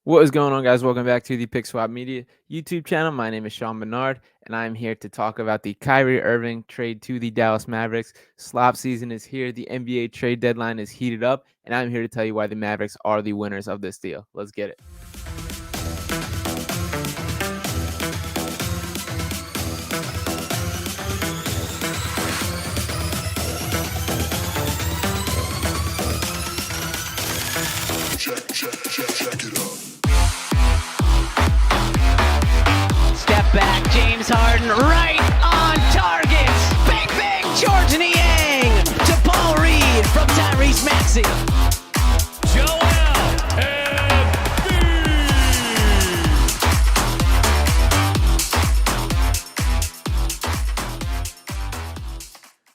What is going on, guys? Welcome back to the Pick Swap Media YouTube channel. My name is Sean Barnard, and I'm here to talk about the Kyrie Irving trade to the Dallas Mavericks. Slop season is here. The NBA trade deadline is heated up, and I'm here to tell you why the Mavericks are the winners of this deal. Let's get it. Check it out. Step back, James Harden, right on target. Bang, bang, George Niang to Paul Reed from Tyrese Maxey. Joel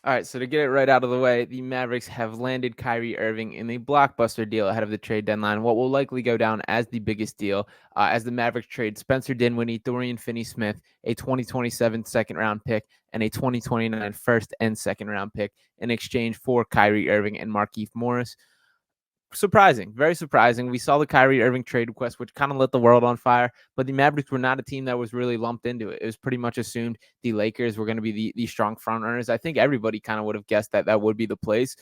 All right, so to get it right out of the way, the Mavericks have landed Kyrie Irving in a blockbuster deal ahead of the trade deadline, what will likely go down as the biggest deal, as the Mavericks trade Spencer Dinwiddie, Dorian Finney-Smith, a 2027 second-round pick, and a 2029 first and second-round pick in exchange for Kyrie Irving and Markieff Morris. Surprising, very surprising. We saw the Kyrie Irving trade request, which kind of lit the world on fire, but the Mavericks were not a team that was really lumped into it. It was pretty much assumed the Lakers were going to be the strong front runners. I think everybody kind of would have guessed that would be the place.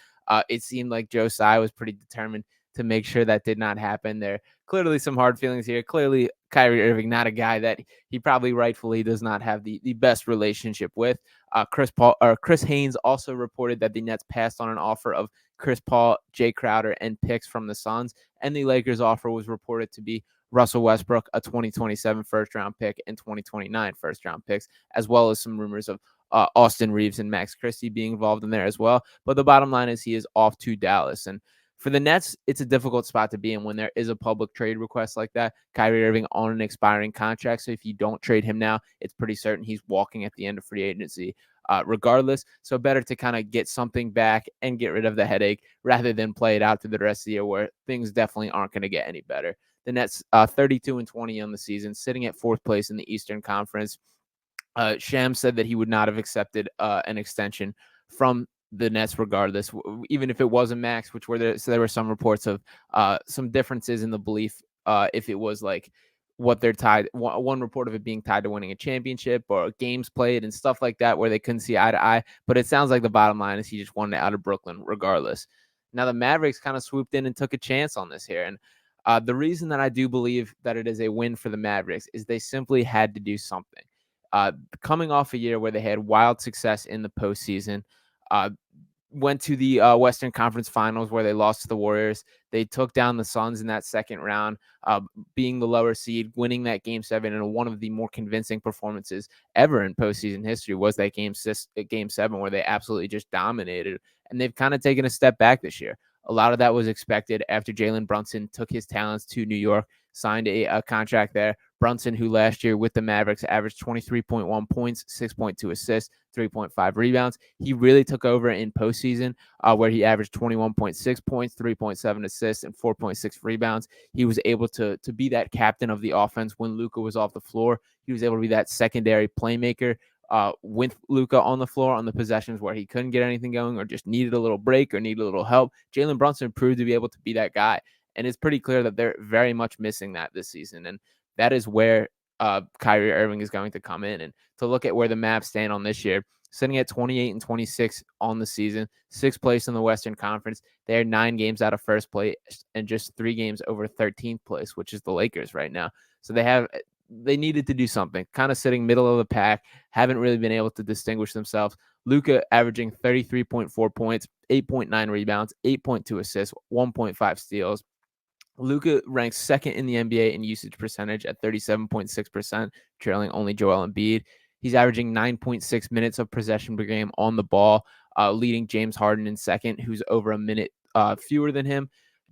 It seemed like Joe Tsai was pretty determined to make sure that did not happen. There clearly some hard feelings here. Clearly, Kyrie Irving, not a guy that he probably rightfully does not have the best relationship with. Chris Haynes also reported that the Nets passed on an offer of Chris Paul, Jay Crowder, and picks from the Suns. And the Lakers' offer was reported to be Russell Westbrook, a 2027 first-round pick, and 2029 first-round picks, as well as some rumors of Austin Reeves and Max Christie being involved in there as well. But the bottom line is he is off to Dallas. And for the Nets, it's a difficult spot to be in when there is a public trade request like that. Kyrie Irving on an expiring contract. So if you don't trade him now, it's pretty certain he's walking at the end of free agency. Regardless. So better to kind of get something back and get rid of the headache rather than play it out through the rest of the year where things definitely aren't going to get any better. The Nets 32-20 on the season, sitting at fourth place in the Eastern Conference. Shams said that he would not have accepted an extension from the Nets regardless, even if it was a max, which there were some reports of some differences in the belief if it was like what they're tied, one report of it being tied to winning a championship or games played and stuff like that, where they couldn't see eye to eye. But it sounds like the bottom line is he just wanted out of Brooklyn regardless. Now the Mavericks kind of swooped in and took a chance on this here. And the reason that I do believe that it is a win for the Mavericks is they simply had to do something. Coming off a year where they had wild success in the postseason, went to the Western Conference Finals where they lost to the Warriors. They took down the Suns in that second round, being the lower seed, winning that Game 7, and one of the more convincing performances ever in postseason history was that Game 7 where they absolutely just dominated. And they've kind of taken a step back this year. A lot of that was expected after Jalen Brunson took his talents to New York, signed a contract there. Brunson, who last year with the Mavericks averaged 23.1 points, 6.2 assists, 3.5 rebounds. He really took over in postseason where he averaged 21.6 points, 3.7 assists, and 4.6 rebounds. He was able to be that captain of the offense when Luka was off the floor. He was able to be that secondary playmaker with Luka on the floor on the possessions where he couldn't get anything going or just needed a little break or needed a little help. Jalen Brunson proved to be able to be that guy. And it's pretty clear that they're very much missing that this season. And that is where Kyrie Irving is going to come in. And to look at where the Mavs stand on this year, sitting at 28-26 on the season, sixth place in the Western Conference. They are 9 games out of first place and just 3 games over 13th place, which is the Lakers right now. So they needed to do something, kind of sitting middle of the pack, haven't really been able to distinguish themselves. Luka averaging 33.4 points, 8.9 rebounds, 8.2 assists, 1.5 steals. Luka ranks second in the NBA in usage percentage at 37.6%, trailing only Joel Embiid. He's averaging 9.6 minutes of possession per game on the ball, leading James Harden in second, who's over a minute fewer than him.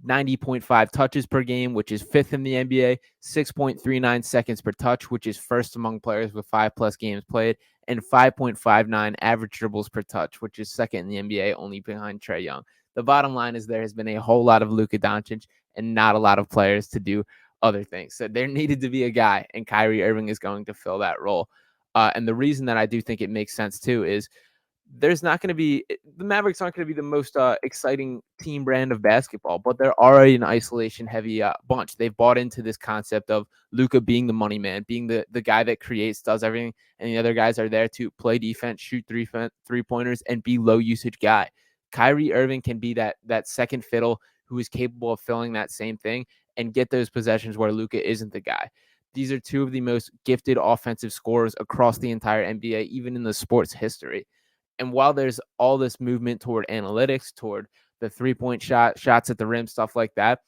90.5 touches per game, which is fifth in the NBA, 6.39 seconds per touch, which is first among players with 5+ games played, and 5.59 average dribbles per touch, which is second in the NBA, only behind Trae Young. The bottom line is there has been a whole lot of Luka Doncic and not a lot of players to do other things. So there needed to be a guy, and Kyrie Irving is going to fill that role. And the reason that I do think it makes sense too is there's not going to be the Mavericks aren't going to be the most exciting team brand of basketball, but they're already an isolation heavy bunch. They've bought into this concept of Luka being the money man, being the guy that creates, does everything, and the other guys are there to play defense, shoot three pointers, and be low usage guy. Kyrie Irving can be that second fiddle who is capable of filling that same thing and get those possessions where Luka isn't the guy. These are two of the most gifted offensive scorers across the entire NBA, even in the sport's history. And while there's all this movement toward analytics, toward the 3-point shots at the rim, stuff like that,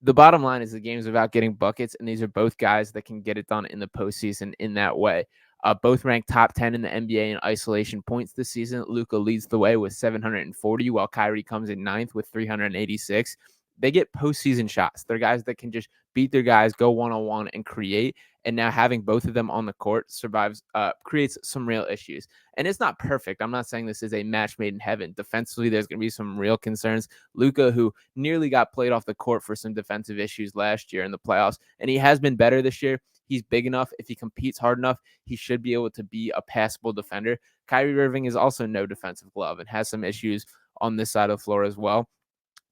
the bottom line is the game's about getting buckets, and these are both guys that can get it done in the postseason in that way. Both ranked top 10 in the NBA in isolation points this season. Luka leads the way with 740, while Kyrie comes in ninth with 386. They get postseason shots. They're guys that can just beat their guys, go one-on-one, and create. And now having both of them on the court creates some real issues. And it's not perfect. I'm not saying this is a match made in heaven. Defensively, there's going to be some real concerns. Luka, who nearly got played off the court for some defensive issues last year in the playoffs, and he has been better this year. He's big enough. If he competes hard enough, he should be able to be a passable defender. Kyrie Irving is also no defensive glove and has some issues on this side of the floor as well.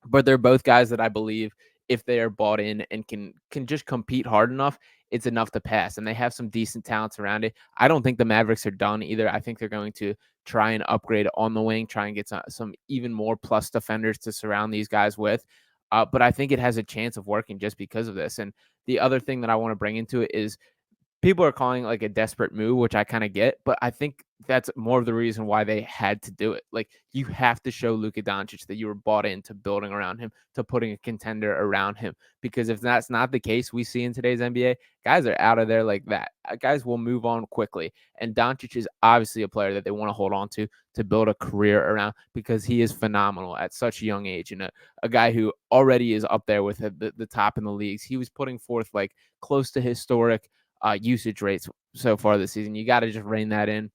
But they're both guys that I believe, if they are bought in and can just compete hard enough, it's enough to pass. And they have some decent talents around it. I don't think the Mavericks are done either. I think they're going to try and upgrade on the wing, try and get some even more plus defenders to surround these guys with. But I think it has a chance of working just because of this. And the other thing that I want to bring into it is people are calling like a desperate move, which I kind of get, but I think that's more of the reason why they had to do it. Like, you have to show Luka Doncic that you were bought into building around him, to putting a contender around him. Because if that's not the case we see in today's NBA, guys are out of there like that. Guys will move on quickly. And Doncic is obviously a player that they want to hold on to build a career around, because he is phenomenal at such a young age, and a guy who already is up there with the top in the leagues. He was putting forth like close to historic usage rates so far this season. You got to just rein that in,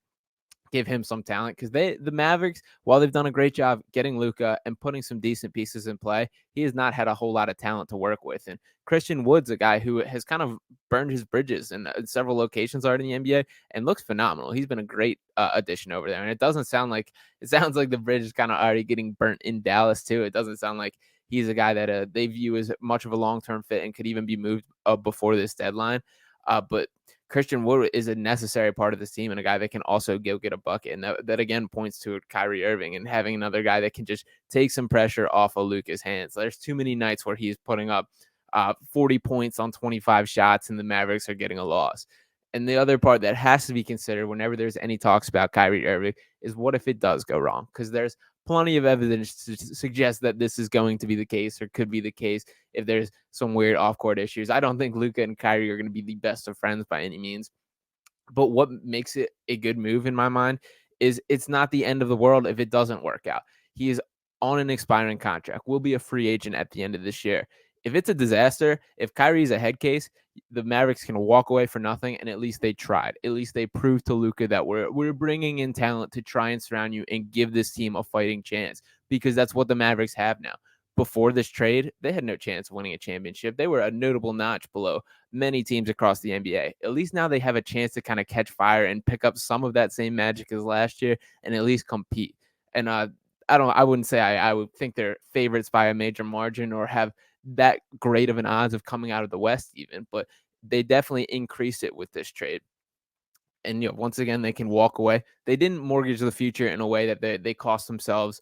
give him some talent, because the Mavericks, while they've done a great job getting Luka and putting some decent pieces in play, he has not had a whole lot of talent to work with. And Christian Wood's a guy who has kind of burned his bridges in several locations already in the NBA and looks phenomenal. He's been a great addition over there. And it sounds like the bridge is kind of already getting burnt in Dallas too. It doesn't sound like he's a guy that they view as much of a long-term fit and could even be moved before this deadline. But Christian Wood is a necessary part of this team and a guy that can also go get a bucket. And that again points to Kyrie Irving and having another guy that can just take some pressure off of Luka's hands. There's too many nights where he's putting up 40 points on 25 shots and the Mavericks are getting a loss. And the other part that has to be considered whenever there's any talks about Kyrie Irving is, what if it does go wrong? Because there's plenty of evidence to suggest that this is going to be the case, or could be the case, if there's some weird off-court issues. I don't think Luka and Kyrie are going to be the best of friends by any means. But what makes it a good move in my mind is it's not the end of the world if it doesn't work out. He is on an expiring contract, will be a free agent at the end of this year. If it's a disaster, if Kyrie's a head case, the Mavericks can walk away for nothing, and at least they tried. At least they proved to Luka that we're bringing in talent to try and surround you and give this team a fighting chance, because that's what the Mavericks have now. Before this trade, they had no chance of winning a championship. They were a notable notch below many teams across the NBA. At least now they have a chance to kind of catch fire and pick up some of that same magic as last year and at least compete. And I wouldn't say I would think they're favorites by a major margin or have that great of an odds of coming out of the West even, but they definitely increased it with this trade. And once again, they can walk away. They didn't mortgage the future in a way that they cost themselves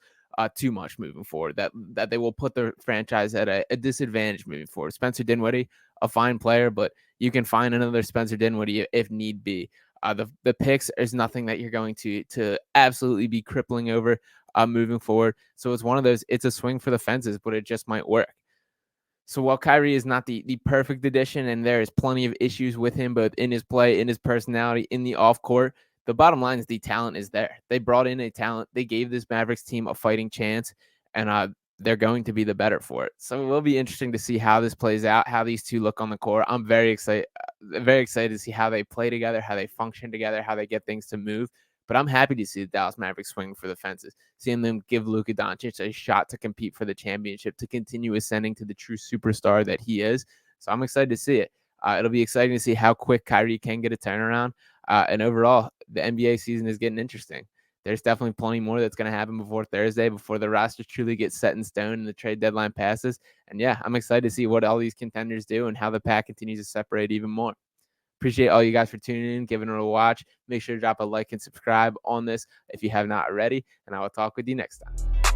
too much moving forward, that they will put their franchise at a disadvantage moving forward. Spencer Dinwiddie, a fine player, but you can find another Spencer Dinwiddie if need be. The picks is nothing that you're going to absolutely be crippling over moving forward. So it's one of those, it's a swing for the fences, but it just might work. So while Kyrie is not the perfect addition, and there is plenty of issues with him, both in his play, in his personality, in the off court, the bottom line is the talent is there. They brought in a talent. They gave this Mavericks team a fighting chance, and they're going to be the better for it. So it will be interesting to see how this plays out, how these two look on the court. I'm very excited to see how they play together, how they function together, how they get things to move. But I'm happy to see the Dallas Mavericks swing for the fences, seeing them give Luka Doncic a shot to compete for the championship, to continue ascending to the true superstar that he is. So I'm excited to see it. It'll be exciting to see how quick Kyrie can get a turnaround. And overall, the NBA season is getting interesting. there's definitely plenty more that's going to happen before Thursday, before the roster truly gets set in stone and the trade deadline passes. And yeah, I'm excited to see what all these contenders do and how the pack continues to separate even more. Appreciate all you guys for tuning in, giving it a watch. Make sure to drop a like and subscribe on this if you have not already, and I will talk with you next time.